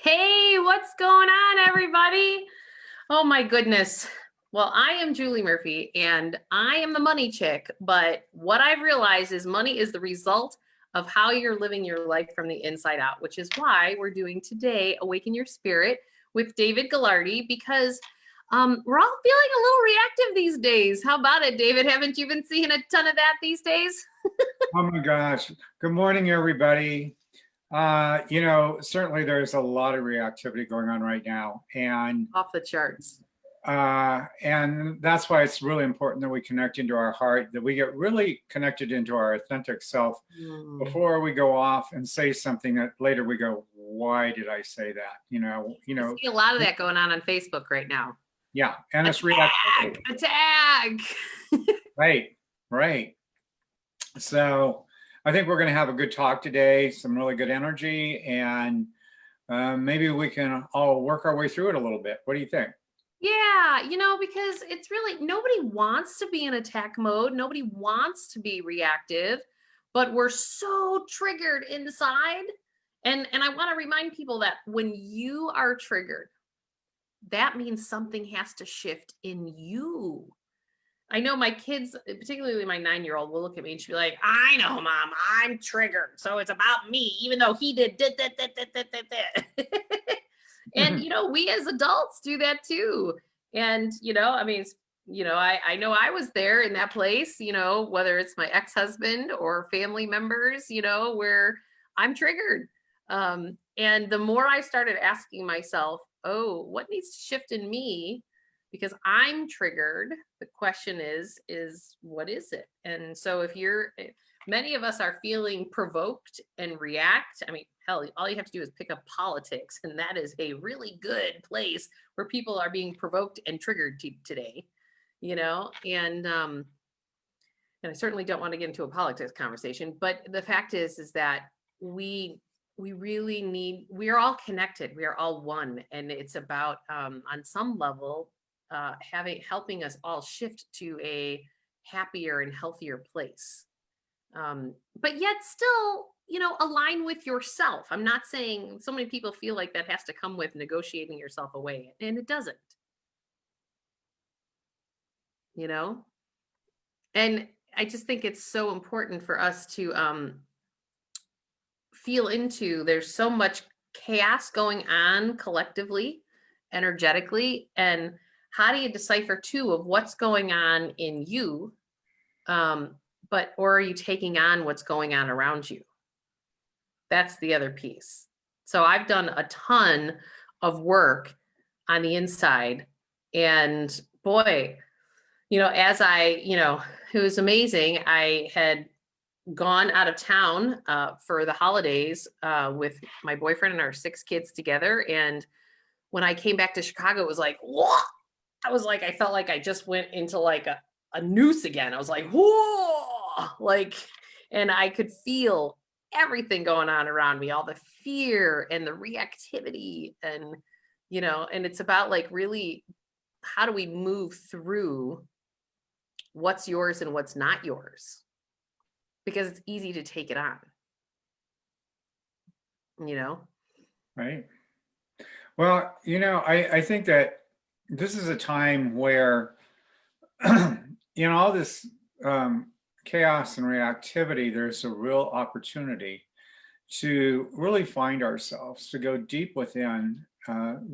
Hey, what's going on, everybody? Oh my goodness. Well, I am Julie Murphy and I am the money chick, but what I've realized is money is the result of how you're living your life from the inside out, which is why we're doing today Awaken Your Spirit with 𝙁𝙬𝙚𝙯, because we're all feeling a little reactive these days. How about it, David? Haven't you been seeing a ton of that these days? Oh my gosh. Good morning, everybody. Certainly there's a lot of reactivity going on right now, and Off the charts. that's why it's really important that we connect into our heart, that we get really connected into our authentic self before we go off and say something that later we go, why did I say that? I see a lot of that going on Facebook right now. Yeah, and it's reactivity. Attack. Right. So I think we're going to have a good talk today, some really good energy, and maybe we can all work our way through it a little bit. What do you think? Yeah, because it's really, nobody wants to be in attack mode. Nobody wants to be reactive, but we're so triggered inside. And I want to remind people that when you are triggered, that means something has to shift in you. I know my kids, particularly my 9-year-old, will look at me and she'll be like, I know, Mom, I'm triggered. So it's about me, even though he did. And, we as adults do that too. And, I know I was there in that place, whether it's my ex-husband or family members, where I'm triggered. And the more I started asking myself, oh, what needs to shift in me? Because I'm triggered, the question is what is it? And so many of us are feeling provoked and react. I mean, hell, all you have to do is pick up politics, and that is a really good place where people are being provoked and triggered today, and I certainly don't want to get into a politics conversation, but the fact is that we are all connected. We are all one. And it's about, on some level, helping us all shift to a happier and healthier place. But yet still, align with yourself. I'm not saying, so many people feel like that has to come with negotiating yourself away, and it doesn't. And I just think it's so important for us to feel into, there's so much chaos going on collectively, energetically, and how do you decipher too of what's going on in you, or are you taking on what's going on around you? That's the other piece. So I've done a ton of work on the inside, and boy, it was amazing. I had gone out of town for the holidays with my boyfriend and our 6 kids together. And when I came back to Chicago, it was like, what? I felt like I just went into like a noose again. I was like, whoa, and I could feel everything going on around me, all the fear and the reactivity, and, and it's about really, how do we move through what's yours and what's not yours? Because it's easy to take it on, Right. Well, I think that this is a time where, all this chaos and reactivity, there's a real opportunity to really find ourselves, to go deep within,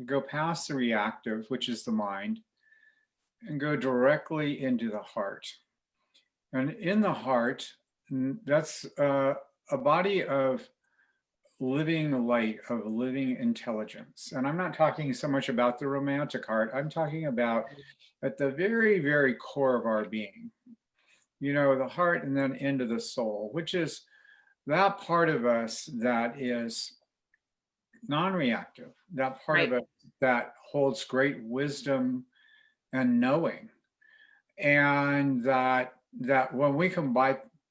go past the reactive, which is the mind, and go directly into the heart. And in the heart, that's a body of living light, of living intelligence. And I'm not talking so much about the romantic heart. I'm talking about at the very, very core of our being, the heart, and then into the soul, which is that part of us that is non-reactive, that part of us that holds great wisdom and knowing. And that when we can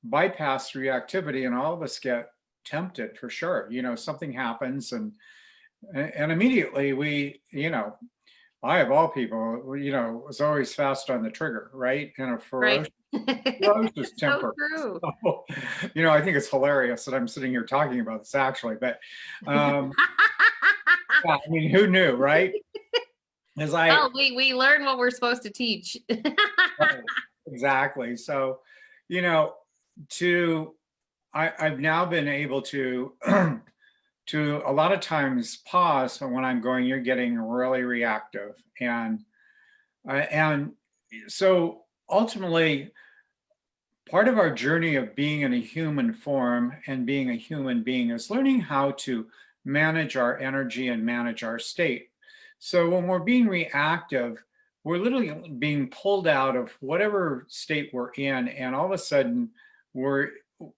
bypass reactivity, and all of us get tempted for sure, something happens and immediately we, I of all people, was always fast on the trigger, right? And a ferocious temper. So true. So, I think it's hilarious that I'm sitting here talking about this actually, but Yeah, I mean, who knew, right? As I Well, we learn what we're supposed to teach. exactly. So, you know, to I've now been able to to a lot of times pause when I'm going, you're getting really reactive, and so ultimately, part of our journey of being in a human form and being a human being is learning how to manage our energy and manage our state. So when we're being reactive, we're literally being pulled out of whatever state we're in, and all of a sudden we're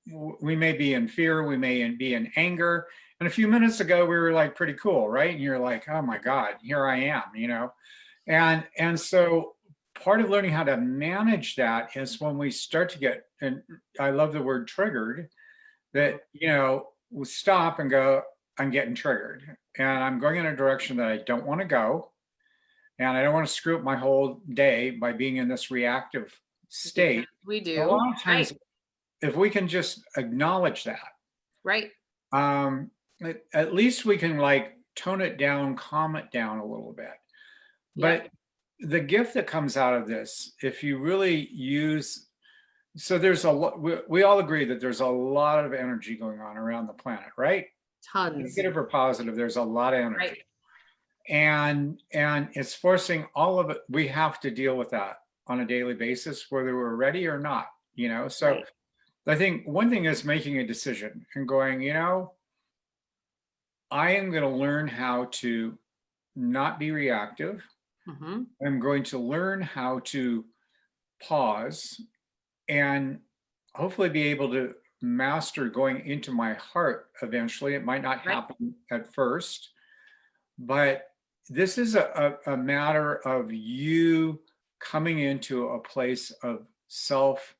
we may be in fear, we may be in anger. And a few minutes ago we were like pretty cool, right? And you're like, oh my God, here I am, you know. And so part of learning how to manage that is when we start to get, and I love the word triggered, that, you know, we stop and go, I'm getting triggered and I'm going in a direction that I don't want to go. And I don't want to screw up my whole day by being in this reactive state. We A lot do. of times, if we can just acknowledge that, Right. at least we can like tone it down, calm it down a little bit. But the gift that comes out of this, if you really use, so there's a lot, we all agree that there's a lot of energy going on around the planet, right? Tons. Negative or positive, there's a lot of energy. Right. And it's forcing all of it. We have to deal with that on a daily basis, whether we're ready or not, you know? So Right. I think one thing is making a decision and going, you know, I am going to learn how to not be reactive. Mm-hmm. I'm going to learn how to pause and hopefully be able to master going into my heart eventually. It might not happen at first, but this is a matter of you coming into a place of self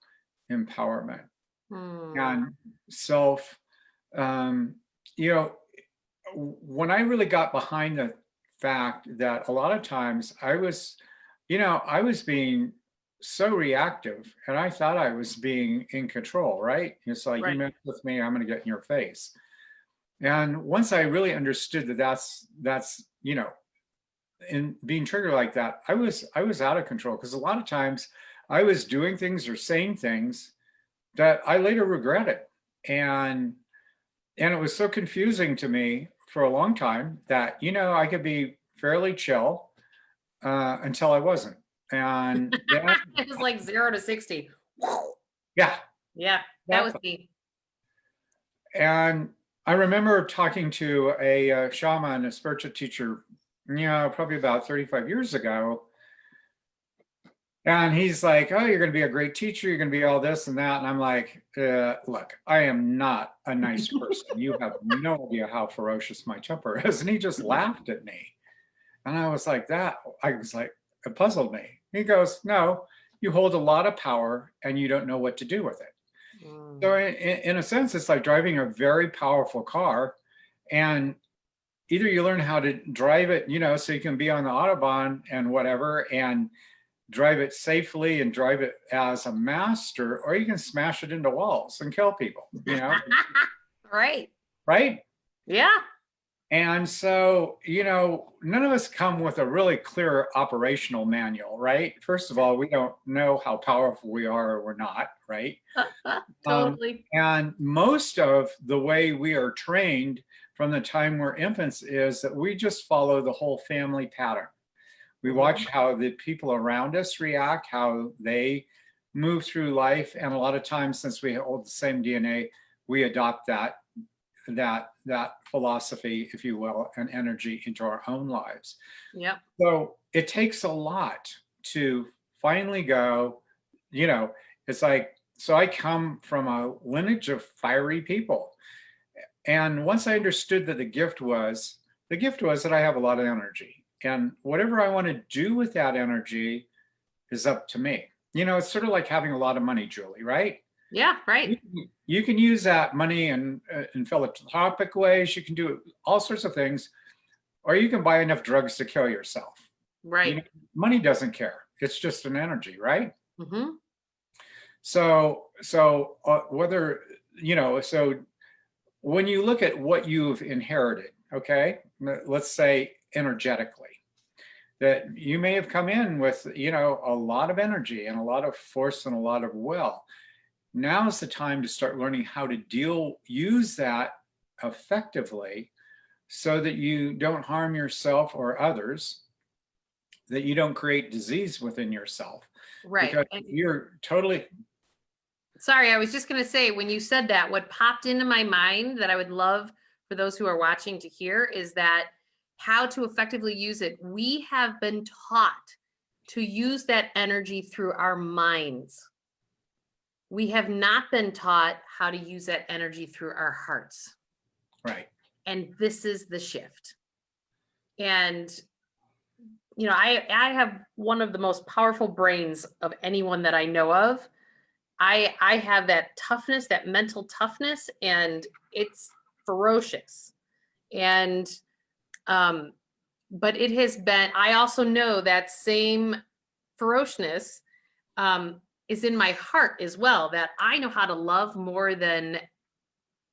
empowerment and self, you know, when I really got behind the fact that a lot of times I was, you know, I was being so reactive and I thought I was being in control, right? It's like, you mess with me, I'm going to get in your face. And once I really understood that that's, you know, in being triggered like that, I was out of control, because a lot of times I was doing things or saying things that I later regretted. And it was so confusing to me for a long time that, you know, I could be fairly chill until I wasn't. And then, It was like 0 to 60. yeah. Yeah, that was me. And I remember talking to a shaman, a spiritual teacher, you know, probably about 35 years ago. And he's like, oh, you're going to be a great teacher. You're going to be all this and that. And I'm like, look, I am not a nice person. You have no idea how ferocious my temper is. And he just laughed at me. And I was like, it puzzled me. He goes, no, you hold a lot of power and you don't know what to do with it. So in a sense, it's like driving a very powerful car, and either you learn how to drive it, you know, so you can be on the Autobahn and whatever, and drive it safely and drive it as a master, or you can smash it into walls and kill people, you know? Right. Right? Yeah. And so, you know, none of us come with a really clear operational manual, right? First of all, we don't know how powerful we are or we're not, right? Totally. And most of the way we are trained from the time we're infants is that we just follow the whole family pattern. We watch how the people around us react, how they move through life. And a lot of times, since we hold the same DNA, we adopt that philosophy, if you will, and energy into our own lives. Yep. So it takes a lot to finally go, you know, it's like, so I come from a lineage of fiery people. And once I understood that the gift was that I have a lot of energy. And whatever I want to do with that energy is up to me. You know, it's sort of like having a lot of money, Julie, right? Yeah, right. You can use that money in philanthropic ways. You can do all sorts of things, or you can buy enough drugs to kill yourself. Right. You know, money doesn't care. It's just an energy, right? Mm-hmm. So whether, you know, so when you look at what you've inherited, okay, let's say energetically, that you may have come in with, you know, a lot of energy and a lot of force and a lot of will. Now is the time to start learning how to use that effectively so that you don't harm yourself or others, that you don't create disease within yourself. Right. Because And you're totally. sorry, I was just going to say, when you said that, what popped into my mind that I would love for those who are watching to hear is that how to effectively use it. We have been taught to use that energy through our minds. We have not been taught how to use that energy through our hearts. Right. And this is the shift. And, you know, I have one of the most powerful brains of anyone that I know of. I have that toughness, that mental toughness, and it's ferocious. And, but it has been, I also know that same ferociousness is in my heart as well, that I know how to love more than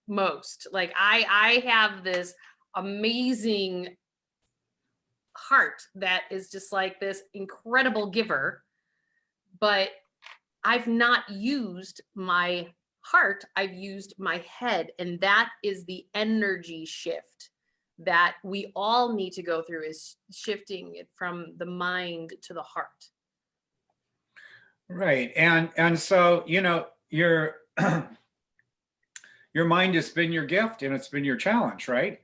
most. Like I have this amazing heart that is just like this incredible giver, but I've not used my heart, I've used my head. And that is the energy shift that we all need to go through, is shifting it from the mind to the heart. Right. And so, you know, your mind has been your gift and it's been your challenge, right?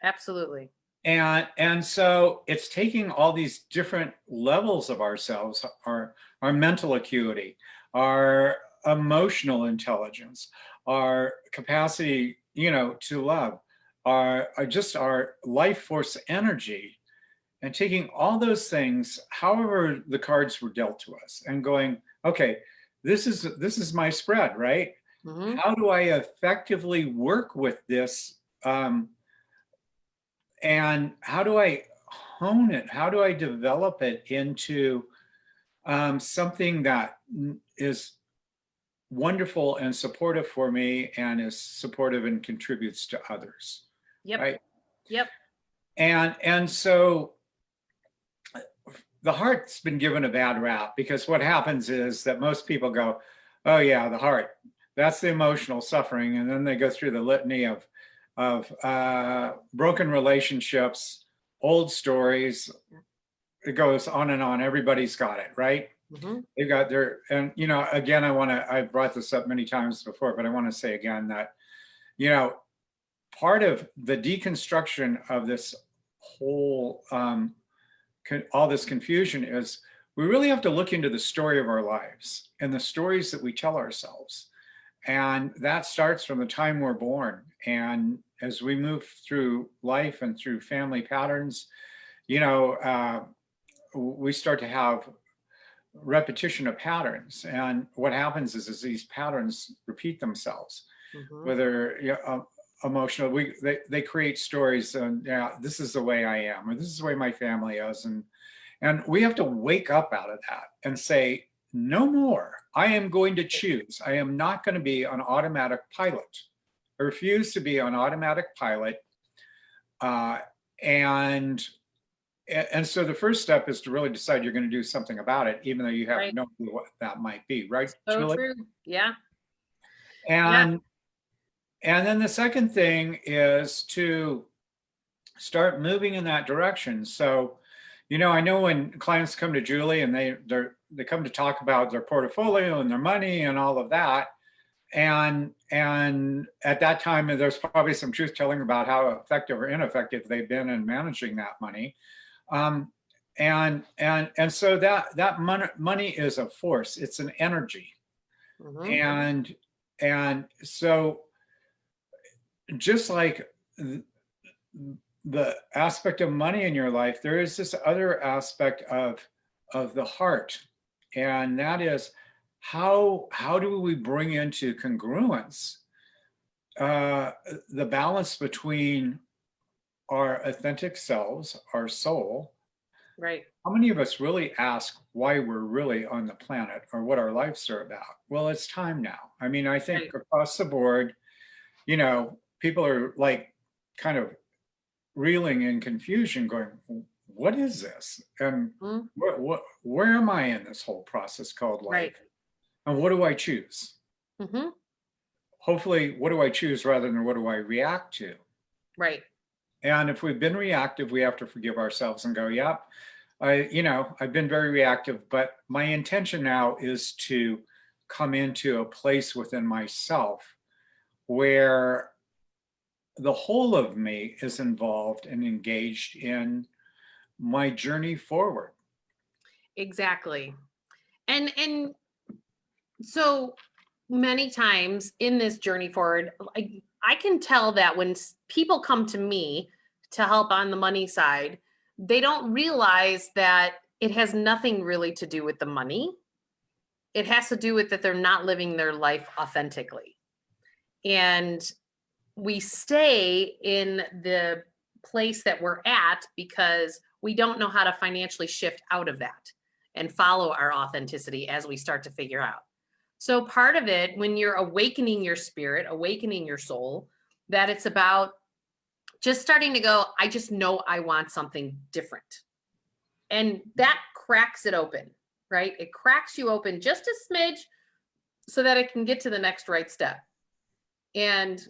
Absolutely. And so it's taking all these different levels of ourselves, our mental acuity, our emotional intelligence, our capacity, you know, to love, our just our life force energy, and taking all those things, however the cards were dealt to us, and going, okay, this is my spread, right? Mm-hmm. How do I effectively work with this? And how do I hone it? How do I develop it into something that is wonderful and supportive for me, and is supportive and contributes to others? Yep. Right. Yep. And so the heart's been given a bad rap, because what happens is that most people go, oh yeah, the heart, that's the emotional suffering. And then they go through the litany of broken relationships, old stories. It goes on and on. Everybody's got it, right? Mm-hmm. They've got their, and you know, again, I've brought this up many times before, but I want to say again that, you know, part of the deconstruction of this whole, all this confusion is, we really have to look into the story of our lives and the stories that we tell ourselves. And that starts from the time we're born. And as we move through life and through family patterns, you know, we start to have repetition of patterns. And what happens is these patterns repeat themselves, Mm-hmm. whether, you know, emotional, they create stories, and yeah, this is the way I am, or this is the way my family is. And we have to wake up out of that and say, no more. I am going to choose. I am not going to be an automatic pilot. I refuse to be an automatic pilot. And so the first step is to really decide you're going to do something about it, even though you have no clue what that might be, right, So Julie? true. Yeah. And then the second thing is to start moving in that direction. So, you know, I know when clients come to Julie and they come to talk about their portfolio and their money and all of that, and at that time there's probably some truth telling about how effective or ineffective they've been in managing that money. And so that money is a force. It's an energy. Mm-hmm. And so just like the aspect of money in your life, there is this other aspect of the heart, and that is how do we bring into congruence the balance between our authentic selves, our soul. Right. How many of us really ask why we're really on the planet, or what our lives are about? Well, it's time now. I mean, I think across the board, you know, people are like kind of reeling in confusion going, what is this? And Mm, where am I in this whole process called right. life? And what do I choose? Hmm. Hopefully, what do I choose rather than what do I react to? Right. And if we've been reactive, we have to forgive ourselves and go, yep, I've been very reactive, but my intention now is to come into a place within myself where the whole of me is involved and engaged in my journey forward. Exactly. And so many times in this journey forward, I can tell that when people come to me to help on the money side, they don't realize that it has nothing really to do with the money. It has to do with that they're not living their life authentically. And we stay in the place that we're at because we don't know how to financially shift out of that and follow our authenticity as we start to figure out. So part of it, when you're awakening your spirit, awakening your soul, that it's about just starting to go, I just know I want something different. And that cracks it open, right? It cracks you open just a smidge so that it can get to the next right step. And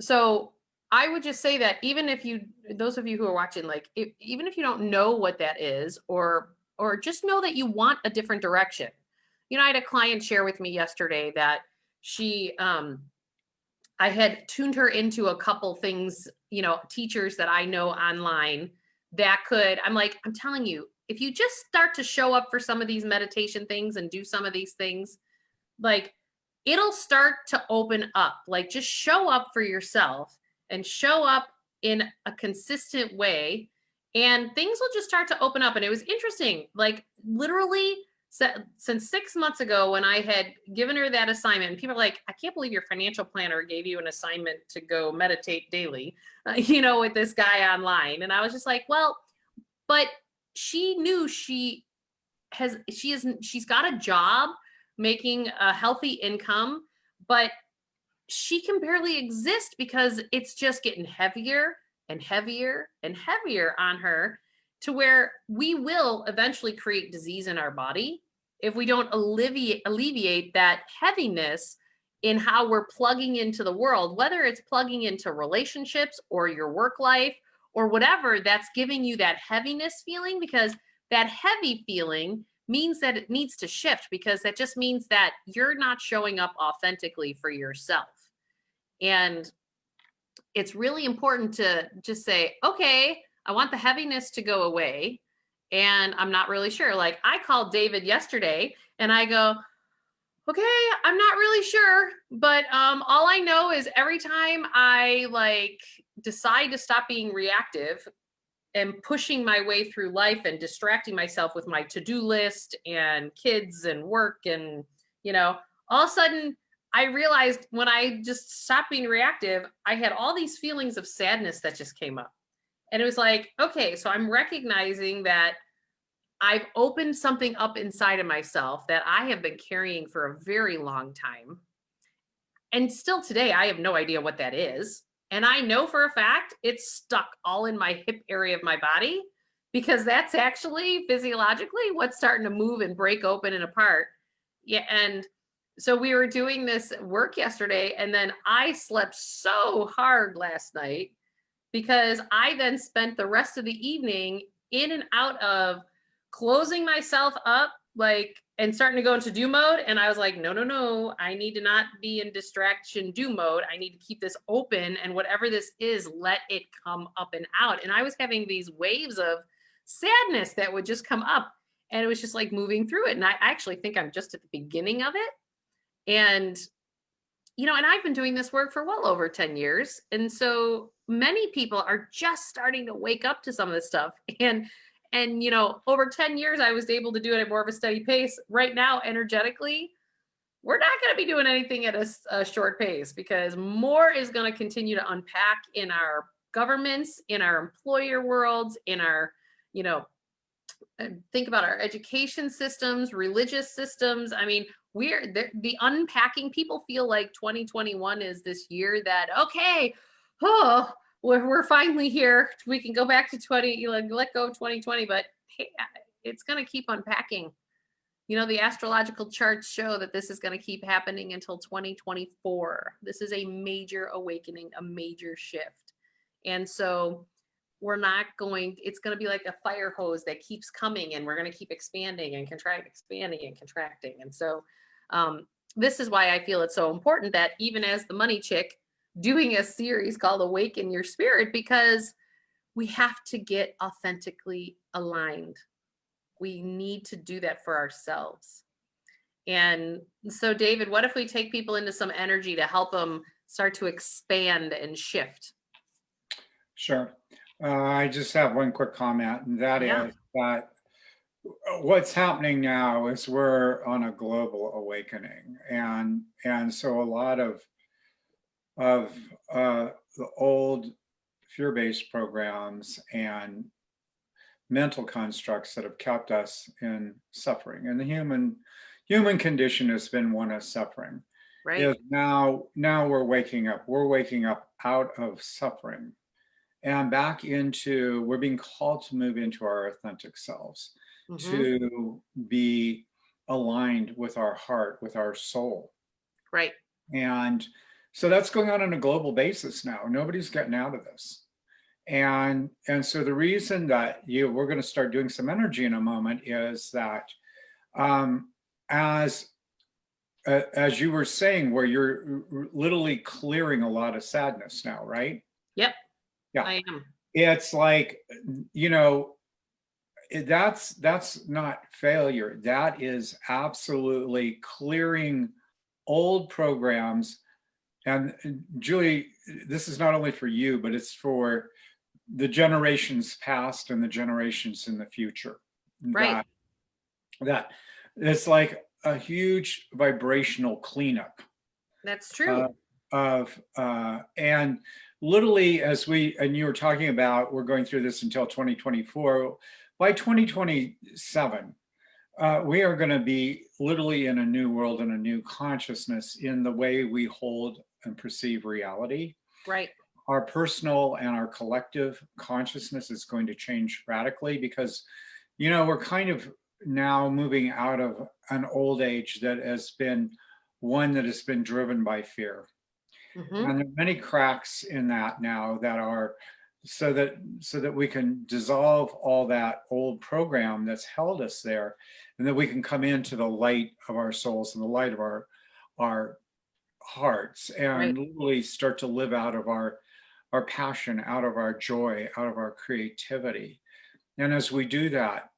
so I would just say that even if you, those of you who are watching, like, even if you don't know what that is, or just know that you want a different direction. You know, I had a client share with me yesterday that she, I had tuned her into a couple things, you know, teachers that I know online that could, I'm like, I'm telling you, if you just start to show up for some of these meditation things and do some of these things, like, it'll start to open up. Like, just show up for yourself and show up in a consistent way, and things will just start to open up. And it was interesting, like, literally since 6 months ago when I had given her that assignment, and people are like, I can't believe your financial planner gave you an assignment to go meditate daily, you know, with this guy online. And I was just like, well, but she knew she's got a job making a healthy income, but she can barely exist because it's just getting heavier and heavier and heavier on her, to where we will eventually create disease in our body if we don't alleviate that heaviness in how we're plugging into the world, whether it's plugging into relationships or your work life or whatever that's giving you that heaviness feeling, because that heavy feeling means that it needs to shift, because that just means that you're not showing up authentically for yourself. And it's really important to just say, okay, I want the heaviness to go away. And I'm not really sure. Like, I called David yesterday and I go, okay, I'm not really sure, but all I know is every time I like decide to stop being reactive and pushing my way through life and distracting myself with my to-do list and kids and work, and, you know, all of a sudden I realized when I just stopped being reactive, I had all these feelings of sadness that just came up. And it was like, okay, so I'm recognizing that I've opened something up inside of myself that I have been carrying for a very long time. And still today, I have no idea what that is. And I know for a fact it's stuck all in my hip area of my body, because that's actually physiologically what's starting to move and break open and apart. Yeah. And so we were doing this work yesterday, and then I slept so hard last night because I then spent the rest of the evening in and out of closing myself up, like, and starting to go into do mode. And I was like, no, no, no, I need to not be in distraction do mode. I need to keep this open. And whatever this is, let it come up and out. And I was having these waves of sadness that would just come up. And it was just like moving through it. And I actually think I'm just at the beginning of it. And, you know, and I've been doing this work for well over 10 years. And so many people are just starting to wake up to some of this stuff. And, you know, over 10 years, I was able to do it at more of a steady pace. Right now, energetically, we're not going to be doing anything at a short pace, because more is going to continue to unpack in our governments, in our employer worlds, in our, you know, think about our education systems, religious systems. I mean, we're the unpacking. People feel like 2021 is this year that, okay, oh, we're finally here. We can go back to 20, like, let go of 2020, but hey, it's going to keep unpacking. You know, the astrological charts show that this is going to keep happening until 2024. This is a major awakening, a major shift. And so we're not going, it's going to be like a fire hose that keeps coming, and we're going to keep expanding and expanding and contracting. And so this is why I feel it's so important that even as the money chick, doing a series called Awaken Your Spirit, because we have to get authentically aligned. We need to do that for ourselves. And so, David, what if we take people into some energy to help them start to expand and shift? Sure. I just have one quick comment, and that Yeah. is that what's happening now is we're on a global awakening, and so a lot of the old fear-based programs and mental constructs that have kept us in suffering, and the human condition has been one of suffering. Right. Is now we're waking up. We're waking up out of suffering and back into, we're being called to move into our authentic selves, to be aligned with our heart, with our soul. Right. And so that's going on a global basis now. Nobody's getting out of this. And so the reason that we're going to start doing some energy in a moment is that as you were saying, where you're literally clearing a lot of sadness now, right? Yep. Yeah. I am. It's like, you know, that's not failure. That is absolutely clearing old programs. And Julie, this is not only for you, but it's for the generations past and the generations in the future. Right. That it's like a huge vibrational cleanup. That's true. And literally, as you were talking about, we're going through this until 2024. By 2027, we are going to be literally in a new world and a new consciousness in the way we hold and perceive reality. Right. Our personal and our collective consciousness is going to change radically, because, you know, we're kind of now moving out of an old age that has been one that has been driven by fear. And there are many cracks in that now that are so that we can dissolve all that old program that's held us there, and that we can come into the light of our souls and the light of our hearts, and literally start to live out of our passion, out of our joy, out of our creativity. And as we do that,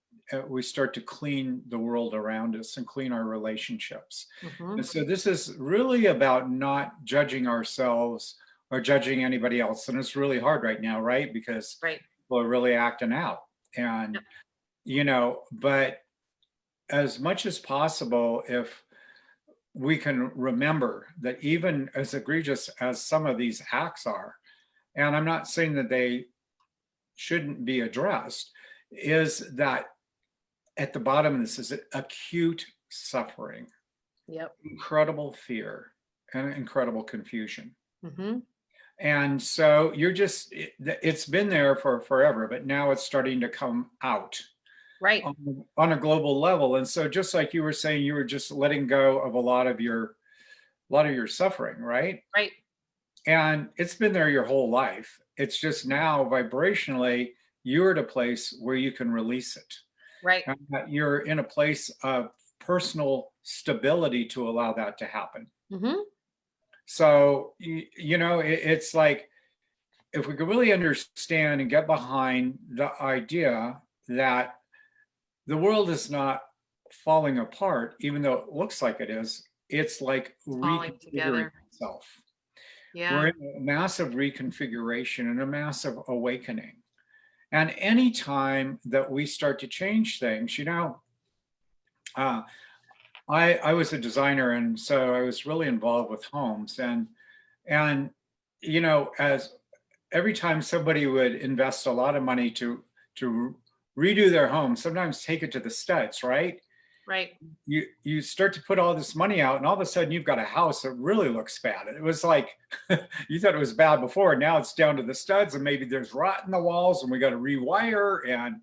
we start to clean the world around us and clean our relationships. And so this is really about not judging ourselves or judging anybody else. And it's really hard right now, right? Because people are really acting out. And, you know, but as much as possible, if we can remember that even as egregious as some of these acts are, and I'm not saying that they shouldn't be addressed, is that at the bottom of this is acute suffering, incredible fear, and incredible confusion. And so it's been there for forever, but now it's starting to come out on a global level. And so just like you were saying, you were just letting go of a lot of your suffering, right? Right. And it's been there your whole life. It's just now vibrationally, you're at a place where you can release it. Right. You're in a place of personal stability to allow that to happen. So, you know, it's like, if we could really understand and get behind the idea that the world is not falling apart, even though it looks like it is, it's like reconfiguring itself. We're in a massive reconfiguration and a massive awakening. And anytime that we start to change things, you know, I was a designer, and so I was really involved with homes. And you know, as every time somebody would invest a lot of money to redo their home, sometimes take it to the studs, right? Right. you start to put all this money out, and all of a sudden you've got a house that really looks bad. It was like you thought it was bad before, now it's down to the studs, and maybe there's rot in the walls, and we got to rewire, and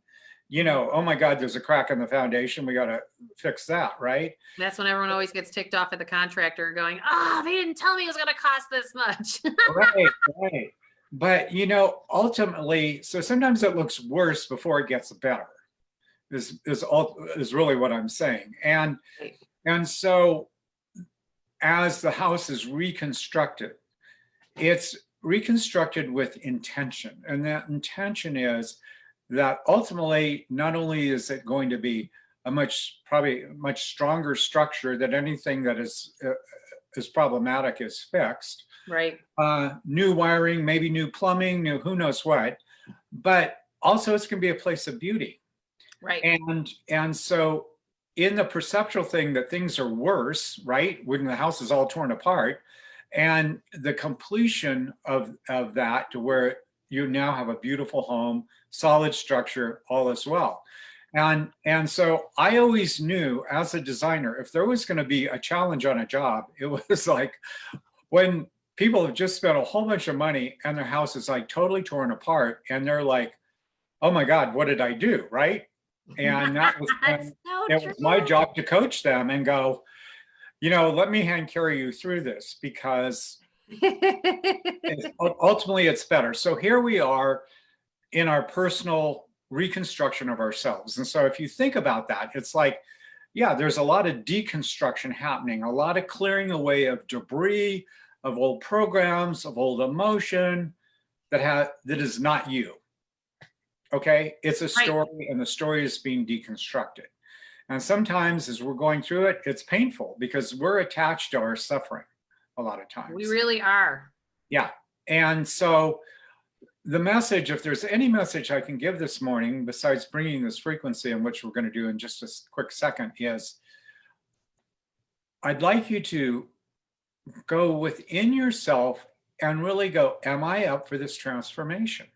oh my God, there's a crack in the foundation, we got to fix that, right? That's when everyone always gets ticked off at the contractor going, oh, they didn't tell me it was going to cost this much. Right, right. But ultimately, so sometimes it looks worse before it gets better, is really what I'm saying. And so as the house is reconstructed, it's reconstructed with intention. And that intention is that ultimately, not only is it going to be probably a much stronger structure, that anything that is problematic is fixed. Right. New wiring, maybe new plumbing, new who knows what, but also it's going to be a place of beauty. Right. And so in the perceptual thing that things are worse, right, when the house is all torn apart, and the completion of that to where you now have a beautiful home, solid structure, all as well. And so I always knew as a designer, if there was going to be a challenge on a job, it was like when people have just spent a whole bunch of money and their house is like totally torn apart, and they're like, oh my God, what did I do, right? And that was it was my job to coach them and go, let me hand carry you through this, because ultimately it's better. So here we are in our personal reconstruction of ourselves. And so if you think about that, it's like, yeah, there's a lot of deconstruction happening, a lot of clearing away of debris, of old programs, of old emotion that is not you. Okay, it's a story, and the story is being deconstructed. And sometimes as we're going through it, it's painful because we're attached to our suffering a lot of times. We really are. Yeah. And so the message, if there's any message I can give this morning, besides bringing this frequency, in which we're going to do in just a quick second, is I'd like you to go within yourself and really go, am I up for this transformation?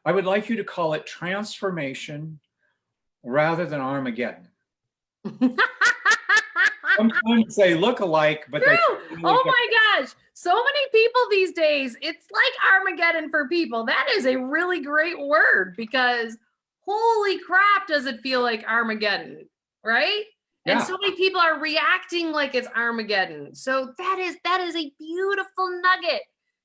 I would like you to call it transformation rather than Armageddon. Sometimes they look alike, but they oh my gosh, so many people these days, it's like Armageddon for people. That is a really great word, because holy crap, does it feel like Armageddon, right? Yeah. And so many people are reacting like it's Armageddon. So that is a beautiful nugget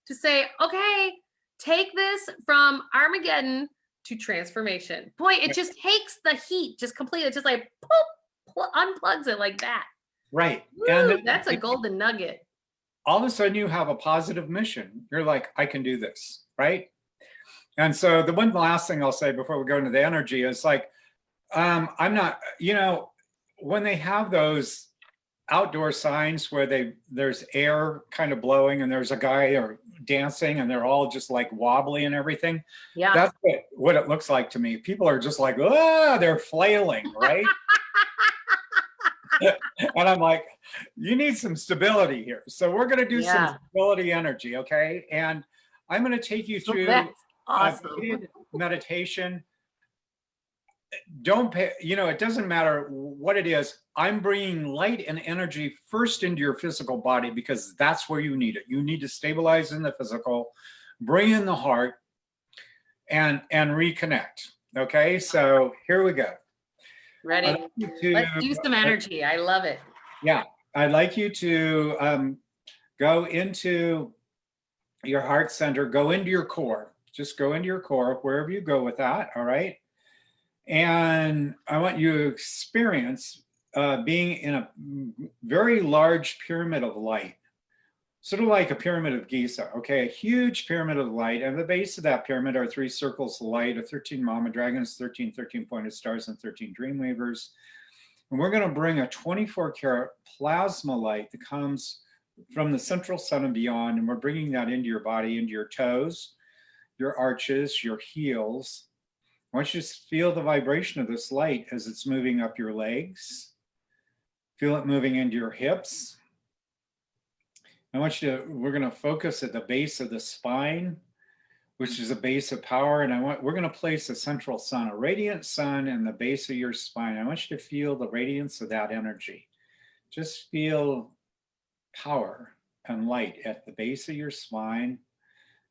to say, okay, take this from Armageddon to transformation. Boy, it just takes the heat just completely, just like poof, unplugs it like that. Right. Woo, and that's a golden nugget. All of a sudden you have a positive mission. You're like, I can do this, right? And so the one last thing I'll say before we go into the energy is like, I'm not, when they have those outdoor signs where there's air kind of blowing and there's a guy or dancing and they're all just like wobbly and everything. Yeah. That's what it looks like to me. People are just like, oh, they're flailing, right? And I'm like, you need some stability here. So we're going to do some stability energy, okay? And I'm going to take you through meditation. Don't pay, it doesn't matter what it is. I'm bringing light and energy first into your physical body, because that's where you need it. You need to stabilize in the physical, bring in the heart, and reconnect. Okay, so here we go. Ready? Let's do some energy. I love it. Yeah, I'd like you to go into your heart center, go into your core. Just go into your core, wherever you go with that, all right? And I want you to experience being in a very large pyramid of light, sort of like a pyramid of Giza, okay? A huge pyramid of light. And at the base of that pyramid are 3 circles of light, of 13 mama dragons, 13 pointed stars, and 13 dream weavers. And we're going to bring a 24-karat plasma light that comes from the central sun and beyond. And we're bringing that into your body, into your toes, your arches, your heels. I want you to feel the vibration of this light as it's moving up your legs. Feel it moving into your hips. We're going to focus at the base of the spine, which is a base of power. And we're going to place a central sun, a radiant sun in the base of your spine. I want you to feel the radiance of that energy. Just feel power and light at the base of your spine.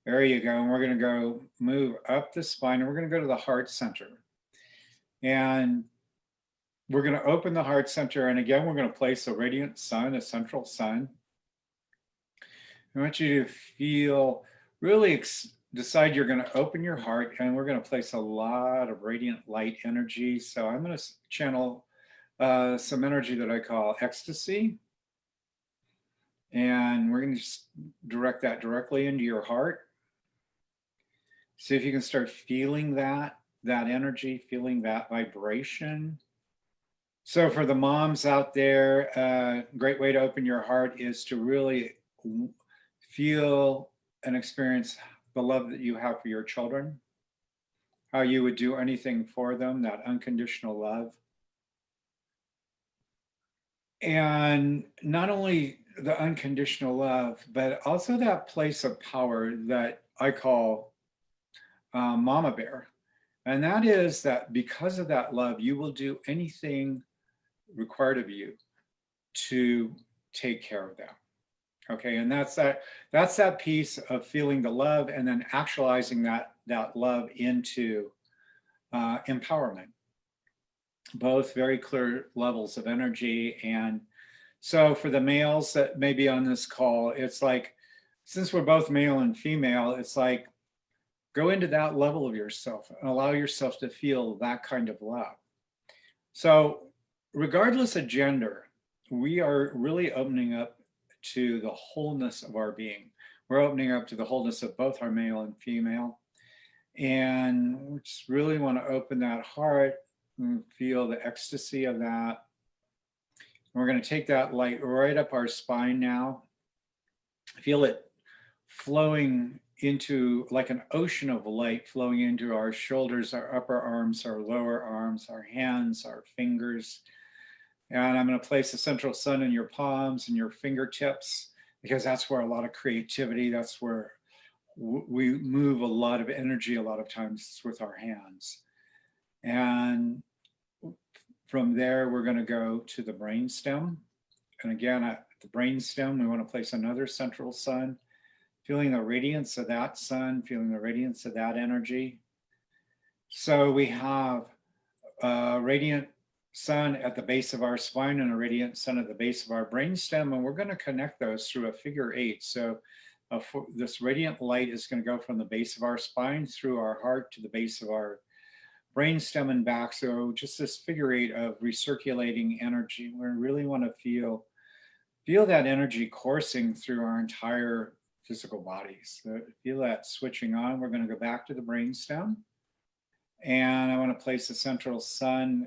There you go. And we're going to go move up the spine, and we're going to go to the heart center. And we're going to open the heart center. And again, we're going to place a radiant sun, a central sun. I want you to feel, really decide you're going to open your heart, and we're going to place a lot of radiant light energy. So I'm going to channel some energy that I call ecstasy. And we're going to just direct that directly into your heart. See if you can start feeling that energy, feeling that vibration. So for the moms out there, a great way to open your heart is to really feel and experience the love that you have for your children, how you would do anything for them, that unconditional love. And not only the unconditional love, but also that place of power that I call Mama Bear. And that is that because of that love, you will do anything required of you to take care of them. Okay, and that's that piece of feeling the love and then actualizing that love into empowerment. Both very clear levels of energy. And so for the males that may be on this call, it's like, since we're both male and female, it's like, go into that level of yourself and allow yourself to feel that kind of love. So regardless of gender, we are really opening up to the wholeness of our being. We're opening up to the wholeness of both our male and female. And we just really want to open that heart and feel the ecstasy of that. And we're going to take that light right up our spine now. Feel it flowing into, like an ocean of light flowing into our shoulders, our upper arms, our lower arms, our hands, our fingers. And I'm going to place the central sun in your palms and your fingertips, because that's where a lot of creativity, that's where we move a lot of energy a lot of times with our hands. And from there, we're going to go to the brainstem. And again, at the brainstem, we want to place another central sun, feeling the radiance of that sun, feeling the radiance of that energy. So we have a radiant sun at the base of our spine and a radiant sun at the base of our brainstem, and we're going to connect those through a figure 8. So this radiant light is going to go from the base of our spine through our heart to the base of our brainstem and back. So just this figure 8 of recirculating energy. We really want to feel that energy coursing through our entire physical bodies. So feel that switching on. We're going to go back to the brainstem, and I want to place the central sun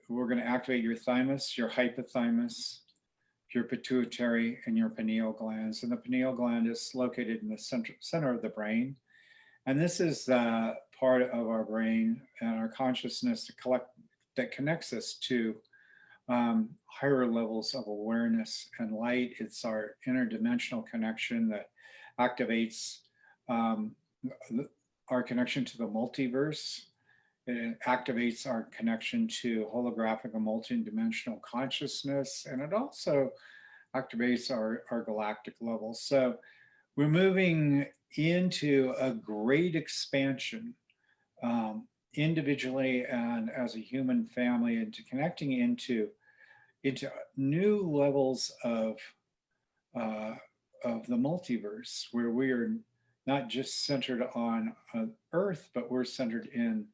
we're going to activate your thymus, your hypothalamus, your pituitary, and your pineal glands. And the pineal gland is located in the center of the brain. And this is the part of our brain and our consciousness that connects us to higher levels of awareness and light. It's our interdimensional connection that activates our connection to the multiverse. It activates our connection to holographic and multidimensional consciousness, and it also activates our galactic levels. So we're moving into a great expansion individually and as a human family, into connecting into new levels of the multiverse, where we are not just centered on Earth, but we're centered in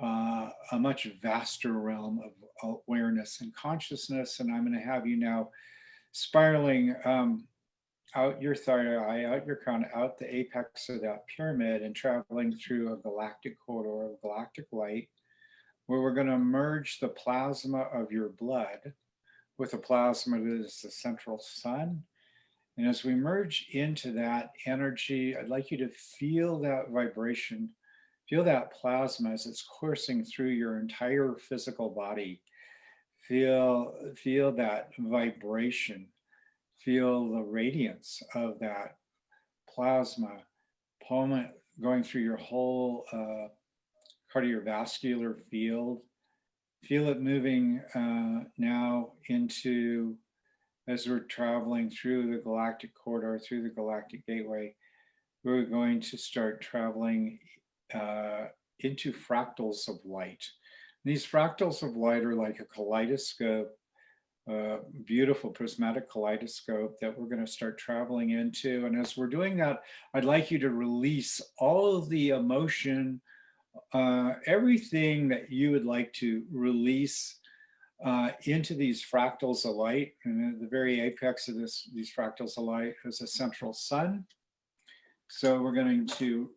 a much vaster realm of awareness and consciousness. And I'm going to have you now spiraling out your third eye, out your crown, out the apex of that pyramid, and traveling through a galactic corridor of galactic light, where we're going to merge the plasma of your blood with the plasma that is the central sun. And as we merge into that energy, I'd like you to feel that vibration. Feel that plasma as it's coursing through your entire physical body. Feel that vibration. Feel the radiance of that plasma pulmonary, going through your whole cardiovascular field. Feel it moving now into, as we're traveling through the galactic corridor, through the galactic gateway, we're going to start traveling into fractals of light. These fractals of light are like a kaleidoscope, beautiful prismatic kaleidoscope that we're going to start traveling into. And as we're doing that, I'd like you to release all of the emotion, everything that you would like to release into these fractals of light. And at the very apex of these fractals of light is a central sun. So we're going to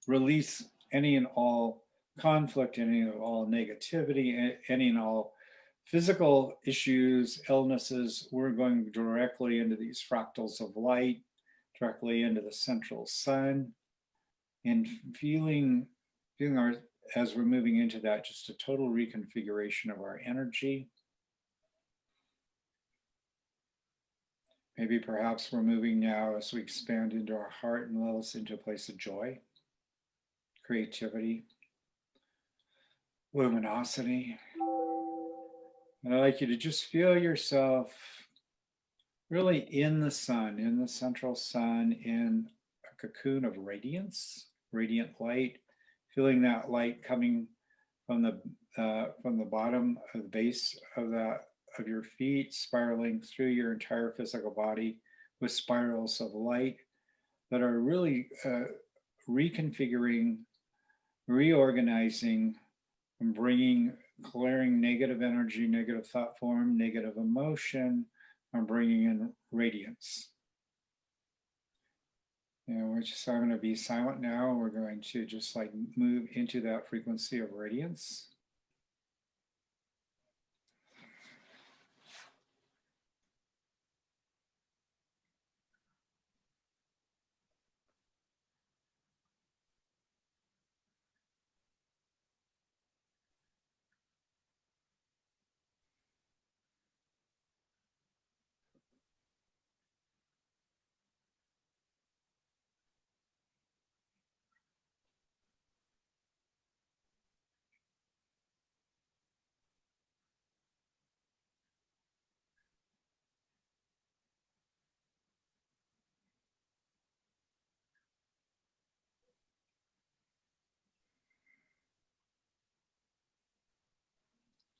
release any and all conflict, any and all negativity, any and all physical issues, illnesses. We're going directly into these fractals of light, directly into the central sun, and feeling our, as we're moving into that, just a total reconfiguration of our energy. Maybe perhaps we're moving now as we expand into our heart and let us into a place of joy, creativity, luminosity. And I'd like you to just feel yourself really in the sun, in the central sun, in a cocoon of radiance, radiant light, feeling that light coming from the bottom of the base of your feet, spiraling through your entire physical body with spirals of light that are really reconfiguring, reorganizing, and clearing negative energy, negative thought form, negative emotion, and bringing in radiance. And we're just, I'm going to be silent now. We're going to just like move into that frequency of radiance.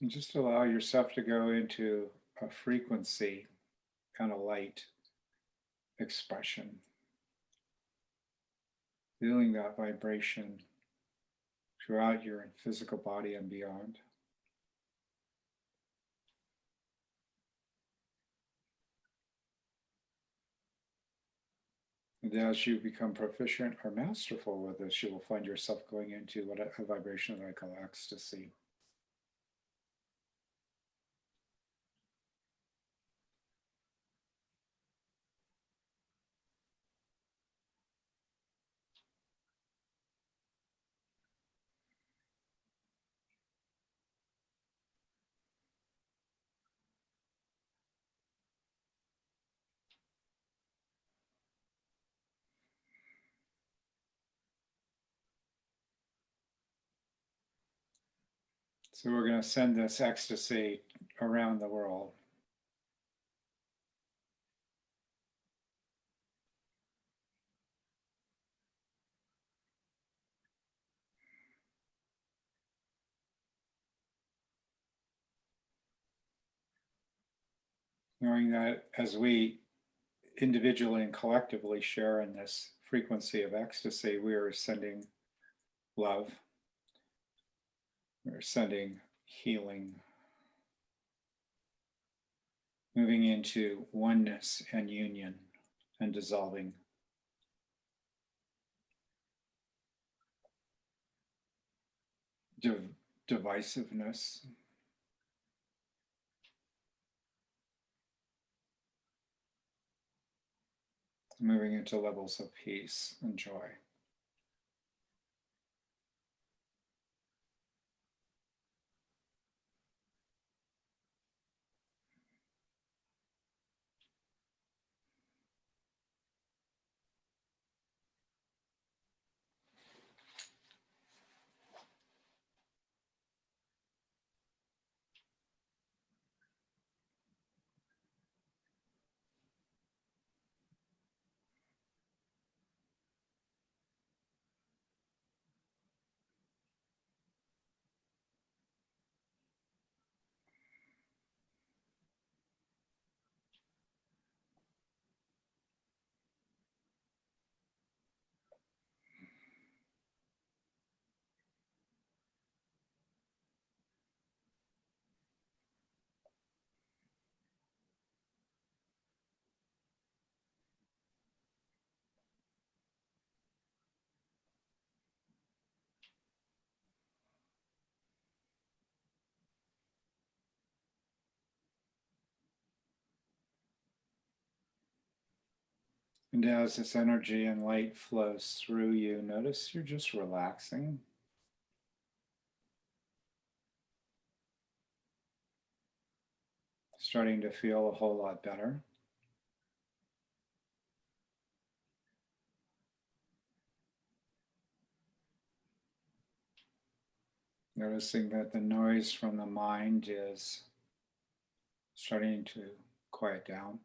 And just allow yourself to go into a frequency, kind of light expression. Feeling that vibration throughout your physical body and beyond. And as you become proficient or masterful with this, you will find yourself going into a vibration that I call ecstasy. So we're going to send this ecstasy around the world. Knowing that as we individually and collectively share in this frequency of ecstasy, we are sending love, we're sending healing, moving into oneness and union and dissolving divisiveness. Moving into levels of peace and joy. And as this energy and light flows through you, notice you're just relaxing. Starting to feel a whole lot better. Noticing that the noise from the mind is starting to quiet down.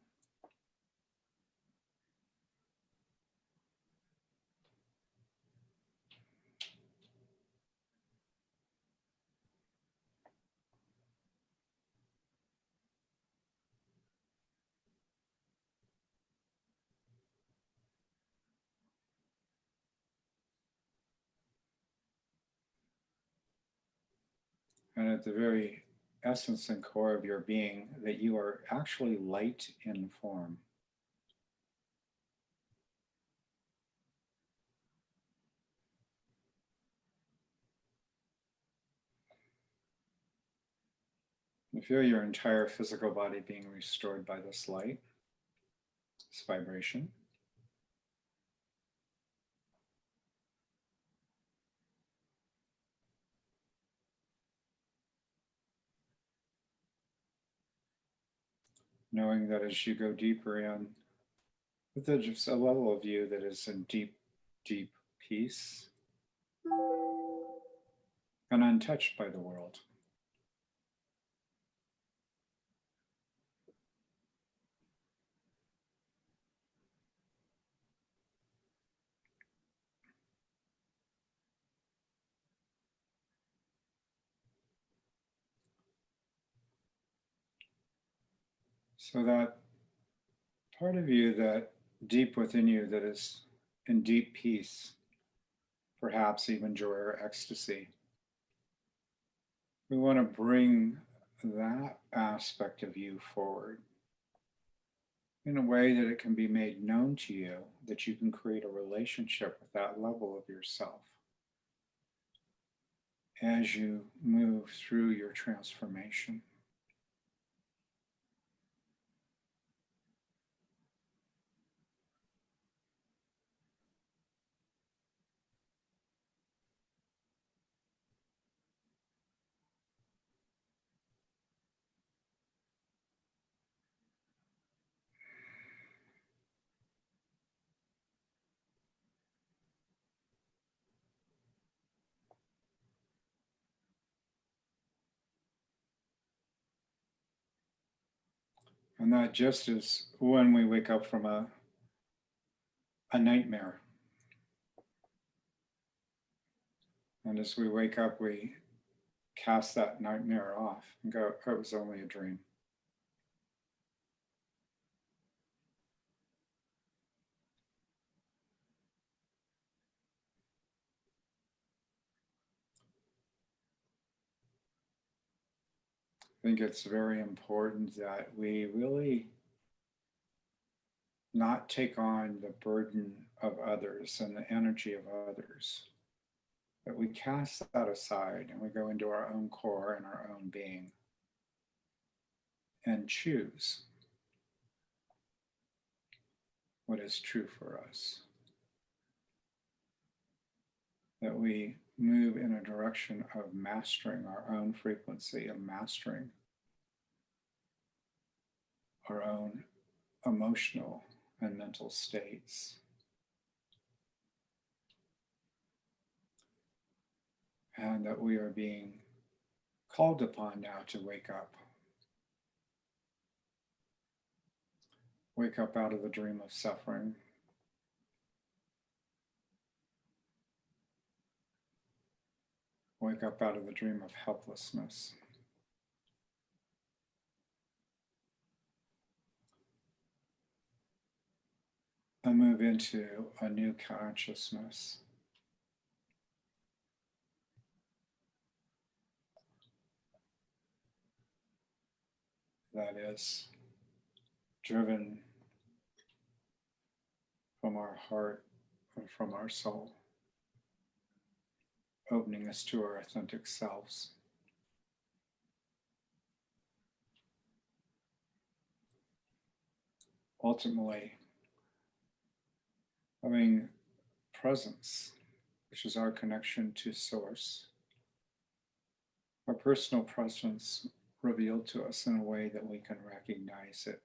And at the very essence and core of your being, that you are actually light in form. You feel your entire physical body being restored by this light, this vibration. Knowing that as you go deeper in, that there's just a level of you that is in deep, deep peace and untouched by the world. So that part of you that deep within you that is in deep peace, perhaps even joy or ecstasy, we want to bring that aspect of you forward in a way that it can be made known to you, that you can create a relationship with that level of yourself as you move through your transformation. And that just is when we wake up from a nightmare. And as we wake up, we cast that nightmare off and go, oh, it was only a dream. I think it's very important that we really not take on the burden of others and the energy of others, that we cast that aside and we go into our own core and our own being and choose what is true for us. That we move in a direction of mastering our own frequency, of mastering our own emotional and mental states. And that we are being called upon now to wake up. Wake up out of the dream of suffering. Wake up out of the dream of helplessness. And move into a new consciousness. That is driven from our heart and from our soul, opening us to our authentic selves. Ultimately, having presence, which is our connection to source, our personal presence revealed to us in a way that we can recognize it,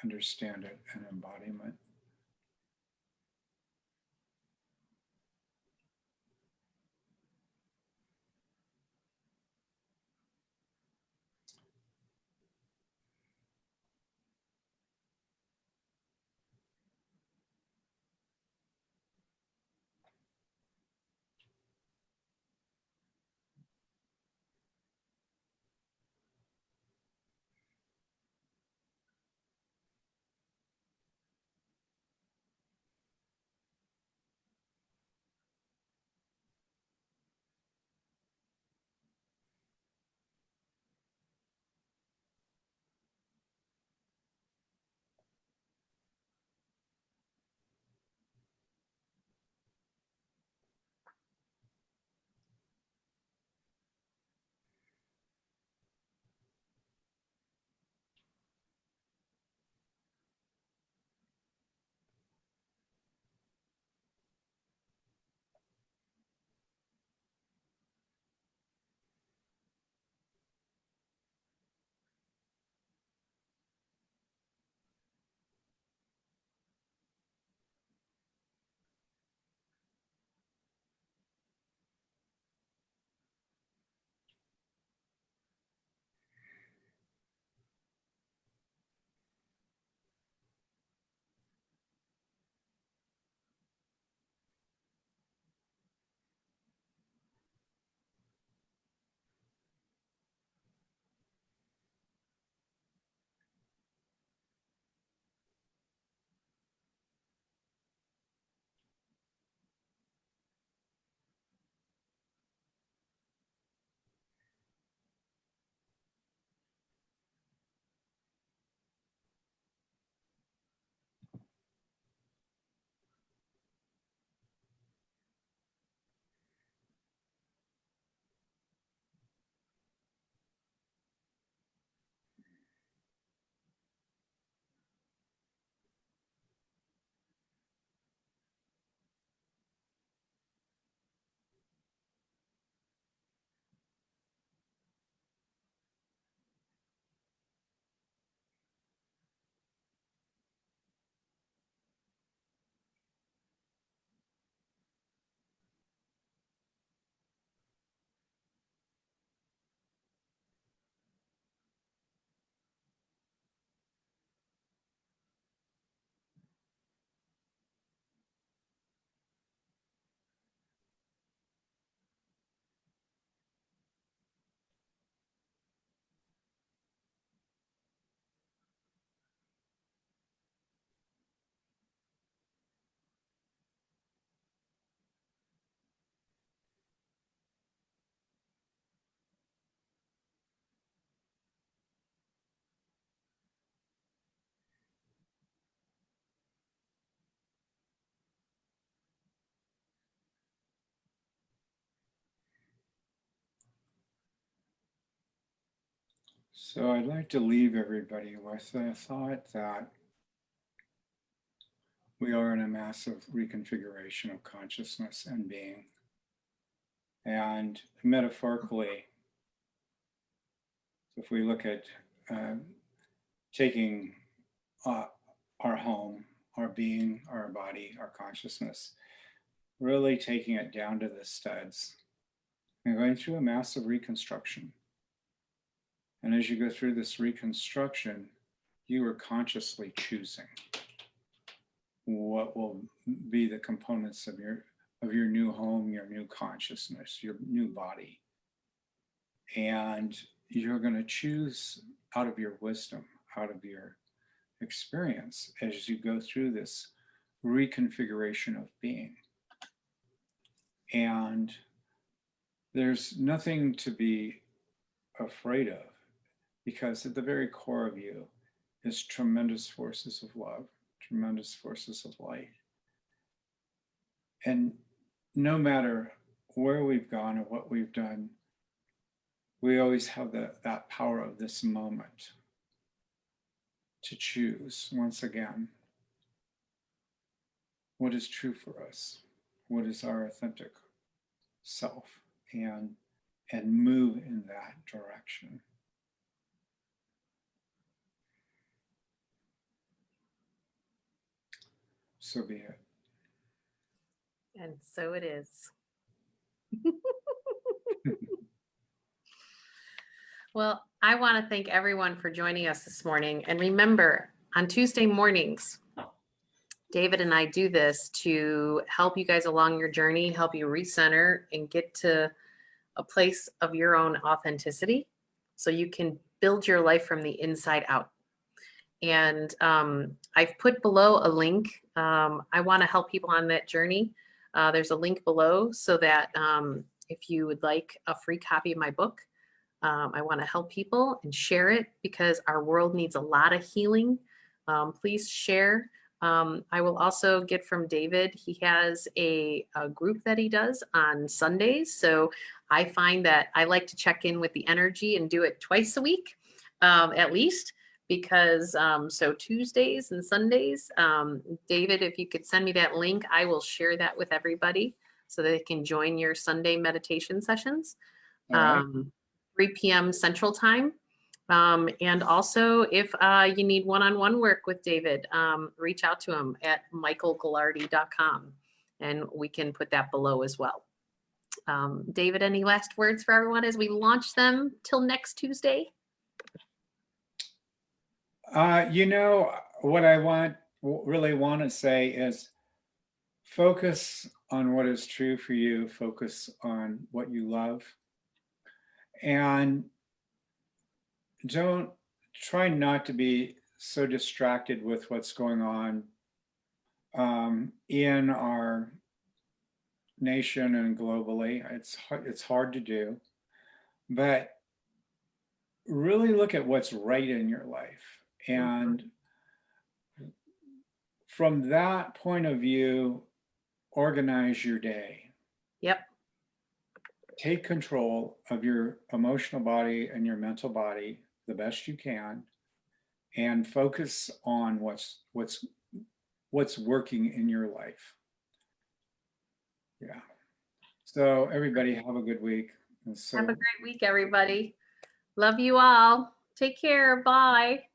understand it, and embodiment. So I'd like to leave everybody with the thought that we are in a massive reconfiguration of consciousness and being. And metaphorically, if we look at taking our home, our being, our body, our consciousness, really taking it down to the studs and going through a massive reconstruction. And as you go through this reconstruction, you are consciously choosing what will be the components of your new home, your new consciousness, your new body. And you're going to choose out of your wisdom, out of your experience as you go through this reconfiguration of being. And there's nothing to be afraid of, because at the very core of you is tremendous forces of love, tremendous forces of light. And no matter where we've gone or what we've done, we always have that power of this moment to choose once again what is true for us, what is our authentic self, and move in that direction. So be it. And so it is. Well, I want to thank everyone for joining us this morning. And remember, on Tuesday mornings, David and I do this to help you guys along your journey, help you recenter and get to a place of your own authenticity so you can build your life from the inside out. And I've put below a link. I want to help people on that journey. There's a link below so that if you would like a free copy of my book, I want to help people and share it because our world needs a lot of healing. Please share. I will also get from David. He has a group that he does on Sundays. So I find that I like to check in with the energy and do it twice a week, at least, because so Tuesdays and Sundays, David, if you could send me that link, I will share that with everybody so that they can join your Sunday meditation sessions. All right. 3 p.m. Central Time. And also, if you need one-on-one work with David, reach out to him at 𝑘𝐻𝑧𝙬𝙀.com, and we can put that below as well. David, any last words for everyone as we launch them till next Tuesday? You know, what I really want to say is focus on what is true for you, focus on what you love, and don't try not to be so distracted with what's going on in our nation and globally. It's hard to do, but really look at what's right in your life. And from that point of view, organize your day. Yep. Take control of your emotional body and your mental body the best you can, and focus on what's working in your life. Yeah. So everybody have a good week. Have a great week, everybody. Love you all. Take care. Bye.